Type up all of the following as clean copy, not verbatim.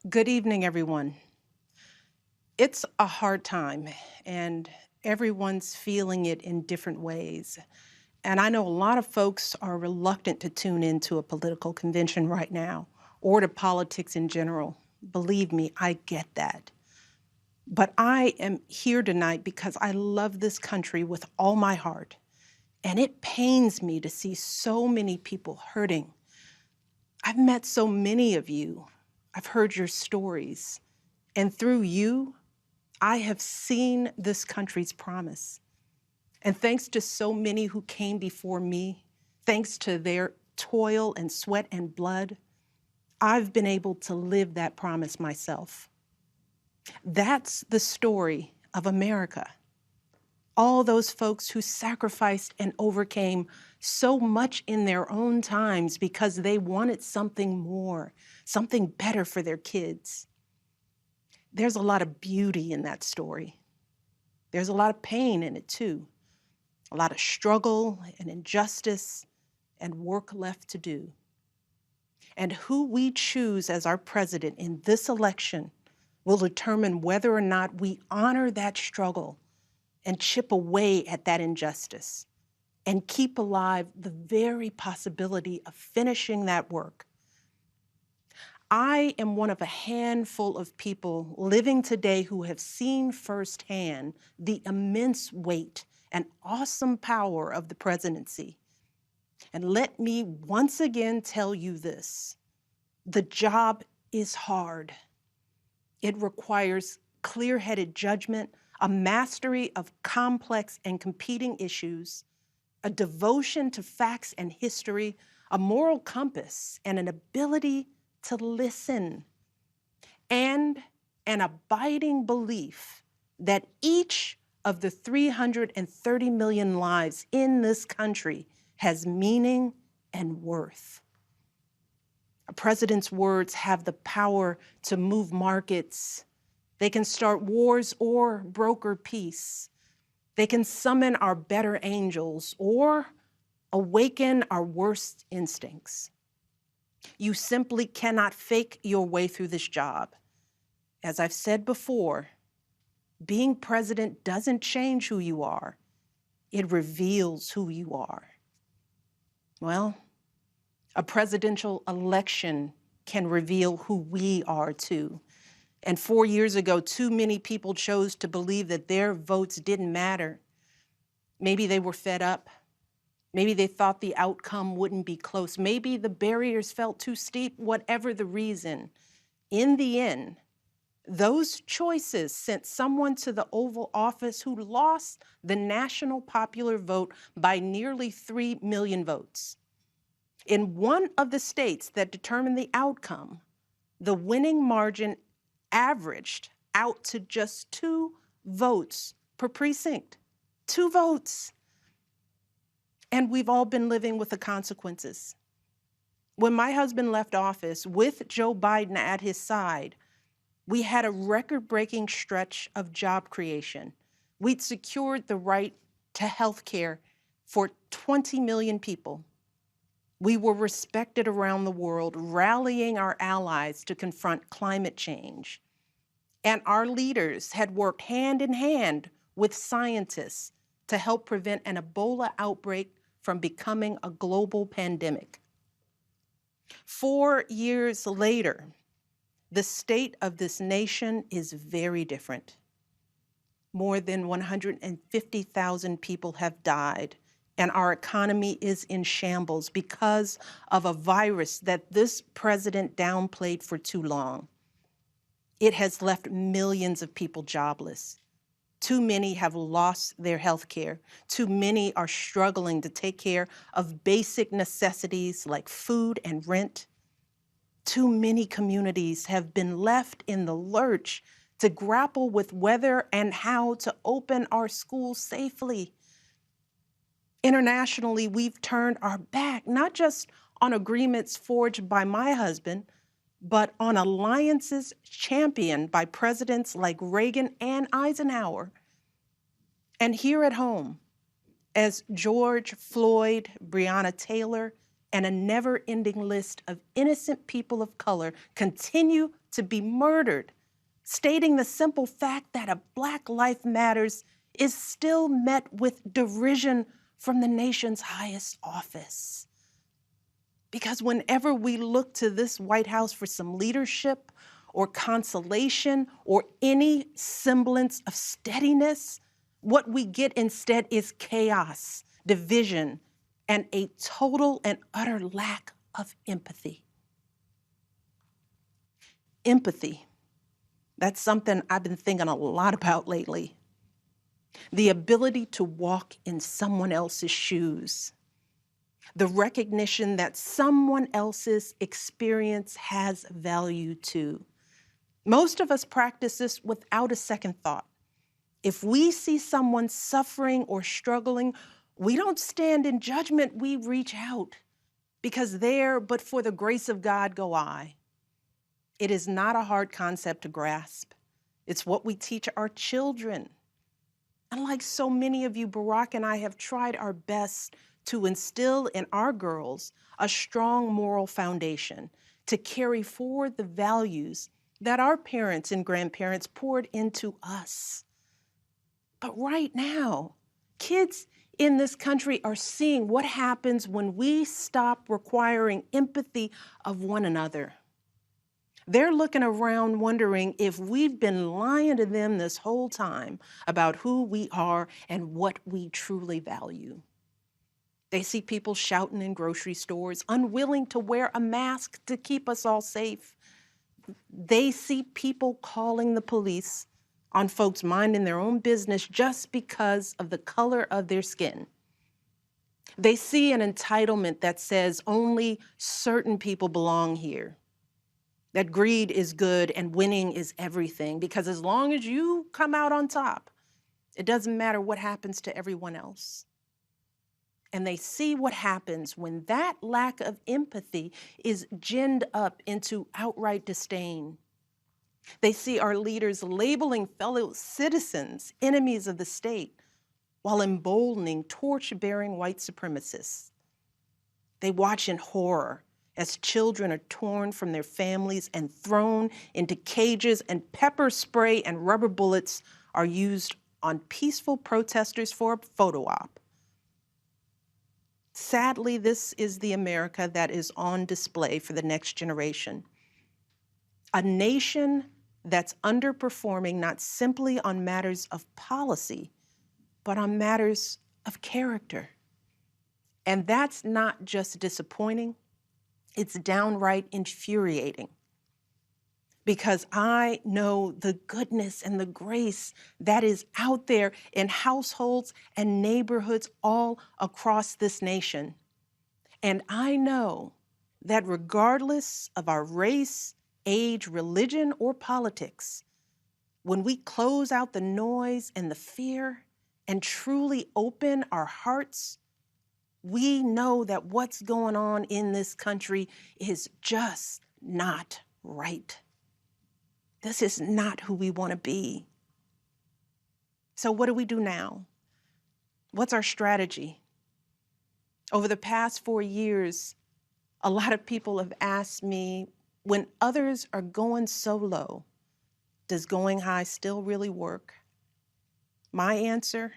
Good evening, everyone. It's a hard time, and everyone's feeling it in different ways. And I know a lot of folks are reluctant to tune into a political convention right now or to politics in general. Believe me, I get that. But I am here tonight because I love this country with all my heart. And it pains me to see so many people hurting. I've met so many of you. I've heard your stories. And through you, I have seen this country's promise. And thanks to so many who came before me, thanks to their toil and sweat and blood, I've been able to live that promise myself. That's the story of America. All those folks who sacrificed and overcame so much in their own times because they wanted something more, something better for their kids. There's a lot of beauty in that story. There's a lot of pain in it too. A lot of struggle and injustice and work left to do. And who we choose as our president in this election will determine whether or not we honor that struggle and chip away at that injustice and keep alive the very possibility of finishing that work. I am one of a handful of people living today who have seen firsthand the immense weight and awesome power of the presidency. And let me once again tell you this: the job is hard. It requires clear-headed judgment, a mastery of complex and competing issues, a devotion to facts and history, a moral compass, and an ability to listen, and an abiding belief that each of the 330 million lives in this country has meaning and worth. A president's words have the power to move markets. They can start wars or broker peace. They can summon our better angels or awaken our worst instincts. You simply cannot fake your way through this job. As I've said before, being president doesn't change who you are. It reveals who you are. Well, a presidential election can reveal who we are too. And 4 years ago, too many people chose to believe that their votes didn't matter. Maybe they were fed up. Maybe they thought the outcome wouldn't be close. Maybe the barriers felt too steep, whatever the reason. In the end, those choices sent someone to the Oval Office who lost the national popular vote by nearly 3 million votes. In one of the states that determined the outcome, the winning margin averaged out to just 2 votes per precinct. 2 votes. And we've all been living with the consequences. When my husband left office with Joe Biden at his side, we had a record-breaking stretch of job creation. We'd secured the right to health care for 20 million people. We were respected around the world, rallying our allies to confront climate change. And our leaders had worked hand in hand with scientists to help prevent an Ebola outbreak from becoming a global pandemic. 4 years later, the state of this nation is very different. More than 150,000 people have died, and our economy is in shambles because of a virus that this president downplayed for too long. It has left millions of people jobless. Too many have lost their health care. Too many are struggling to take care of basic necessities like food and rent. Too many communities have been left in the lurch to grapple with whether and how to open our schools safely. Internationally, we've turned our back, not just on agreements forged by my husband, but on alliances championed by presidents like Reagan and Eisenhower. And here at home, as George Floyd, Breonna Taylor, and a never-ending list of innocent people of color continue to be murdered, stating the simple fact that a Black life matters is still met with derision from the nation's highest office. Because whenever we look to this White House for some leadership or consolation or any semblance of steadiness, what we get instead is chaos, division, and a total and utter lack of empathy. Empathy, that's something I've been thinking a lot about lately. The ability to walk in someone else's shoes. The recognition that someone else's experience has value too. Most of us practice this without a second thought. If we see someone suffering or struggling, we don't stand in judgment, we reach out. Because there, but for the grace of God, go I. It is not a hard concept to grasp. It's what we teach our children. And like so many of you, Barack and I have tried our best to instill in our girls a strong moral foundation to carry forward the values that our parents and grandparents poured into us. But right now, kids in this country are seeing what happens when we stop requiring empathy of one another. They're looking around wondering if we've been lying to them this whole time about who we are and what we truly value. They see people shouting in grocery stores, unwilling to wear a mask to keep us all safe. They see people calling the police on folks minding their own business just because of the color of their skin. They see an entitlement that says only certain people belong here. That greed is good and winning is everything, because as long as you come out on top, it doesn't matter what happens to everyone else. And they see what happens when that lack of empathy is ginned up into outright disdain. They see our leaders labeling fellow citizens enemies of the state while emboldening torch-bearing white supremacists. They watch in horror as children are torn from their families and thrown into cages, and pepper spray and rubber bullets are used on peaceful protesters for a photo op. Sadly, this is the America that is on display for the next generation. A nation that's underperforming not simply on matters of policy, but on matters of character. And that's not just disappointing, it's downright infuriating. Because I know the goodness and the grace that is out there in households and neighborhoods all across this nation. And I know that regardless of our race, age, religion, or politics, when we close out the noise and the fear and truly open our hearts, we know that what's going on in this country is just not right. This is not who we want to be. So what do we do now? What's our strategy? Over the past 4 years, a lot of people have asked me, when others are going so low, does going high still really work? My answer,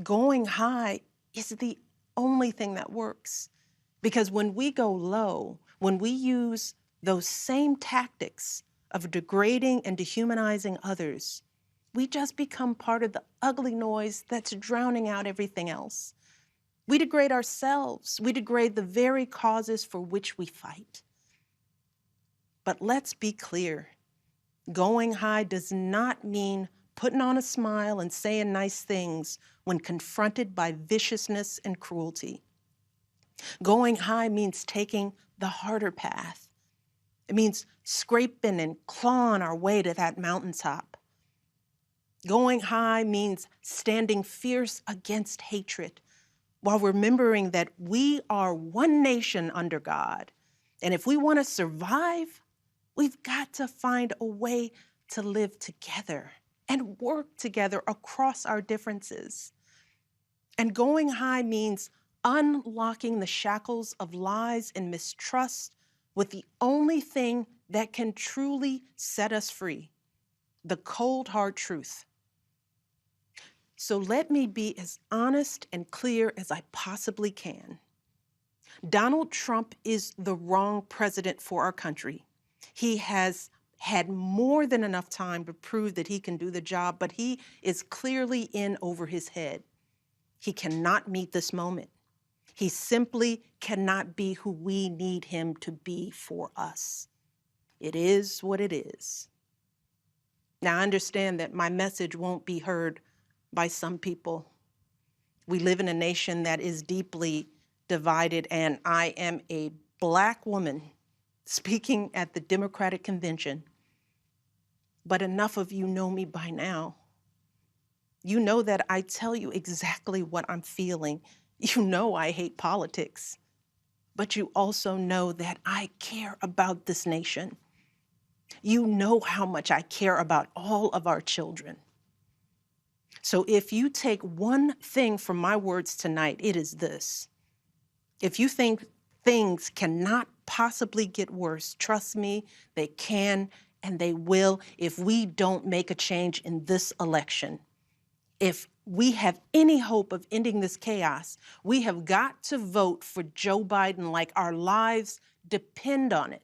going high is the only thing that works. Because when we go low, when we use those same tactics of degrading and dehumanizing others, we just become part of the ugly noise that's drowning out everything else. We degrade ourselves. We degrade the very causes for which we fight. But let's be clear. Going high does not mean putting on a smile and saying nice things when confronted by viciousness and cruelty. Going high means taking the harder path. It means scraping and clawing our way to that mountaintop. Going high means standing fierce against hatred while remembering that we are one nation under God. And if we want to survive, we've got to find a way to live together and work together across our differences. And going high means unlocking the shackles of lies and mistrust with the only thing that can truly set us free, the cold, hard truth. So let me be as honest and clear as I possibly can. Donald Trump is the wrong president for our country. He has had more than enough time to prove that he can do the job, but he is clearly in over his head. He cannot meet this moment. He simply cannot be who we need him to be for us. It is what it is. Now, I understand that my message won't be heard by some people. We live in a nation that is deeply divided, and I am a Black woman speaking at the Democratic Convention. But enough of you know me by now. You know that I tell you exactly what I'm feeling. You know I hate politics, but you also know that I care about this nation. You know how much I care about all of our children. So if you take one thing from my words tonight, it is this. If you think things cannot possibly get worse, trust me, they can and they will if we don't make a change in this election. If we have any hope of ending this chaos, we have got to vote for Joe Biden like our lives depend on it.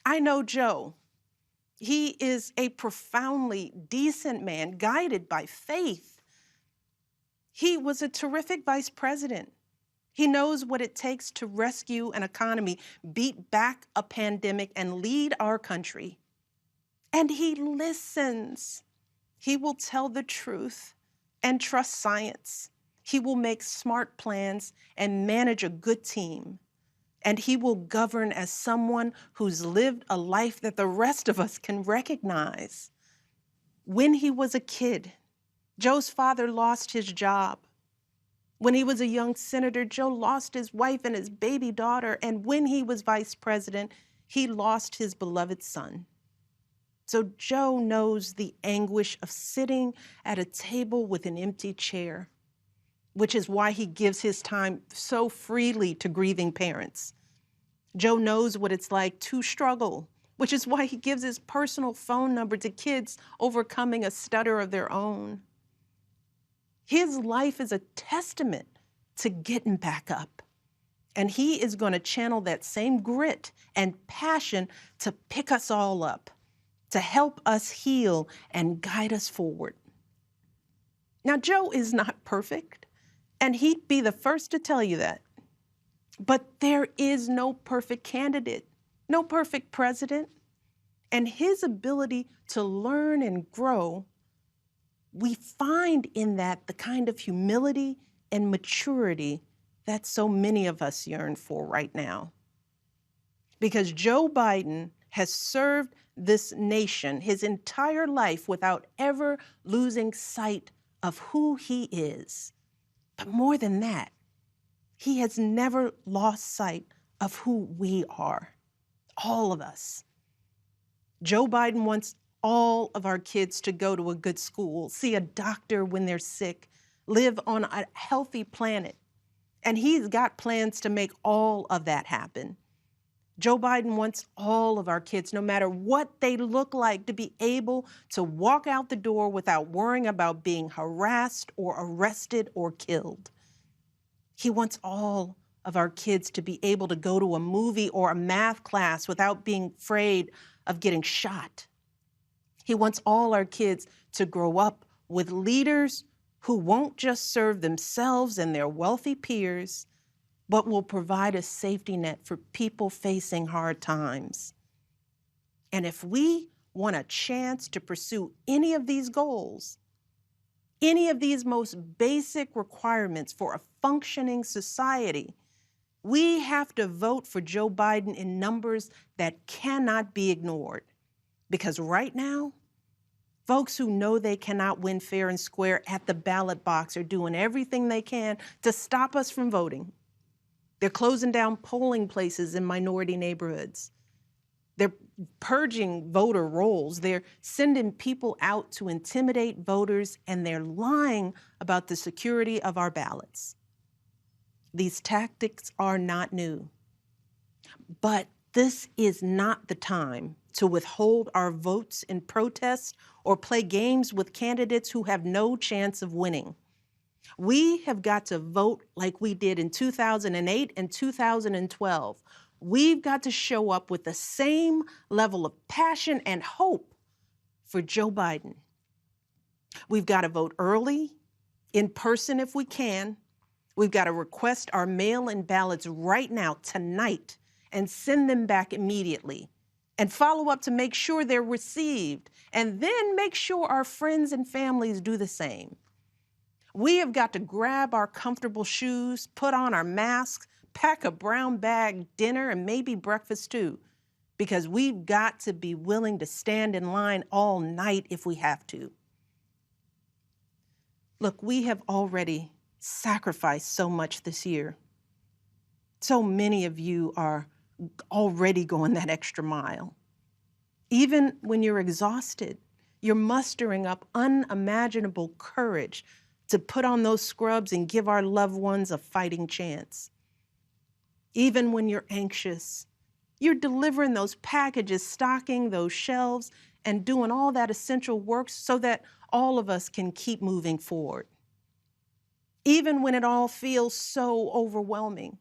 I know Joe. He is a profoundly decent man, guided by faith. He was a terrific vice president. He knows what it takes to rescue an economy, beat back a pandemic, and lead our country. And he listens. He will tell the truth and trust science. He will make smart plans and manage a good team. And he will govern as someone who's lived a life that the rest of us can recognize. When he was a kid, Joe's father lost his job. When he was a young senator, Joe lost his wife and his baby daughter. And when he was vice president, he lost his beloved son. So Joe knows the anguish of sitting at a table with an empty chair, which is why he gives his time so freely to grieving parents. Joe knows what it's like to struggle, which is why he gives his personal phone number to kids overcoming a stutter of their own. His life is a testament to getting back up. And he is going to channel that same grit and passion to pick us all up, to help us heal and guide us forward. Now, Joe is not perfect, and he'd be the first to tell you that. But there is no perfect candidate, no perfect president, and his ability to learn and grow, we find in that the kind of humility and maturity that so many of us yearn for right now. Because Joe Biden has served this nation his entire life without ever losing sight of who he is. But more than that, he has never lost sight of who we are, all of us. Joe Biden wants all of our kids to go to a good school, see a doctor when they're sick, live on a healthy planet. And he's got plans to make all of that happen. Joe Biden wants all of our kids, no matter what they look like, to be able to walk out the door without worrying about being harassed or arrested or killed. He wants all of our kids to be able to go to a movie or a math class without being afraid of getting shot. He wants all our kids to grow up with leaders who won't just serve themselves and their wealthy peers, but will provide a safety net for people facing hard times. And if we want a chance to pursue any of these goals, any of these most basic requirements for a functioning society, we have to vote for Joe Biden in numbers that cannot be ignored. Because right now, folks who know they cannot win fair and square at the ballot box are doing everything they can to stop us from voting. They're closing down polling places in minority neighborhoods. They're purging voter rolls. They're sending people out to intimidate voters, and they're lying about the security of our ballots. These tactics are not new. But This is not the time to withhold our votes in protest or play games with candidates who have no chance of winning. We have got to vote like we did in 2008 and 2012. We've got to show up with the same level of passion and hope for Joe Biden. We've got to vote early, in person if we can. We've got to request our mail-in ballots right now, tonight, and send them back immediately. And follow up to make sure they're received. And then make sure our friends and families do the same. We have got to grab our comfortable shoes, put on our masks, pack a brown bag dinner, and maybe breakfast too, because we've got to be willing to stand in line all night if we have to. Look, we have already sacrificed so much this year. So many of you are already going that extra mile. Even when you're exhausted, you're mustering up unimaginable courage to put on those scrubs and give our loved ones a fighting chance. Even when you're anxious, you're delivering those packages, stocking those shelves, and doing all that essential work so that all of us can keep moving forward. Even when it all feels so overwhelming,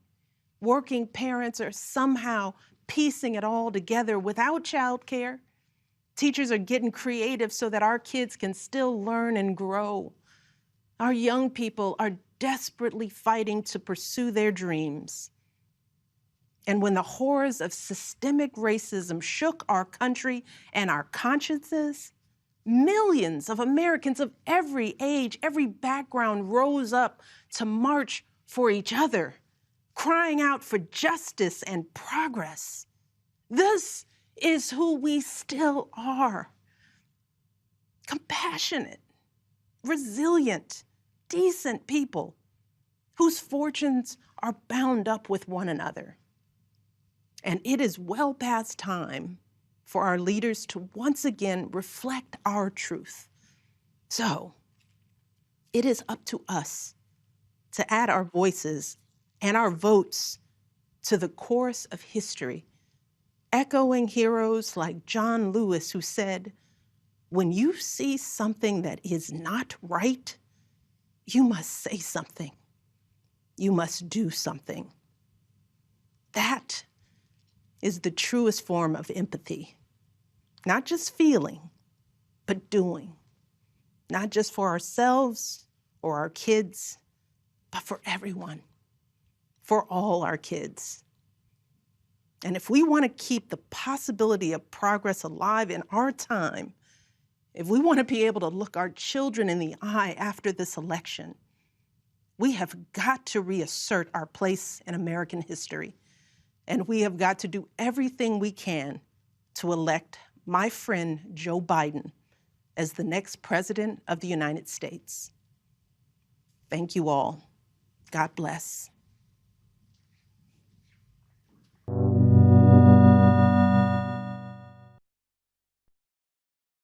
working parents are somehow piecing it all together without childcare. Teachers are getting creative so that our kids can still learn and grow. Our young people are desperately fighting to pursue their dreams. And when the horrors of systemic racism shook our country and our consciences, millions of Americans of every age, every background rose up to march for each other, crying out for justice and progress. This is who we still are. Compassionate, resilient, decent people whose fortunes are bound up with one another. And it is well past time for our leaders to once again reflect our truth. So it is up to us to add our voices and our votes to the chorus of history, echoing heroes like John Lewis, who said, "When you see something that is not right, you must say something. You must do something." That is the truest form of empathy. Not just feeling, but doing. Not just for ourselves or our kids, but for everyone, for all our kids. And if we want to keep the possibility of progress alive in our time, if we want to be able to look our children in the eye after this election, we have got to reassert our place in American history. And we have got to do everything we can to elect my friend Joe Biden as the next president of the United States. Thank you all. God bless.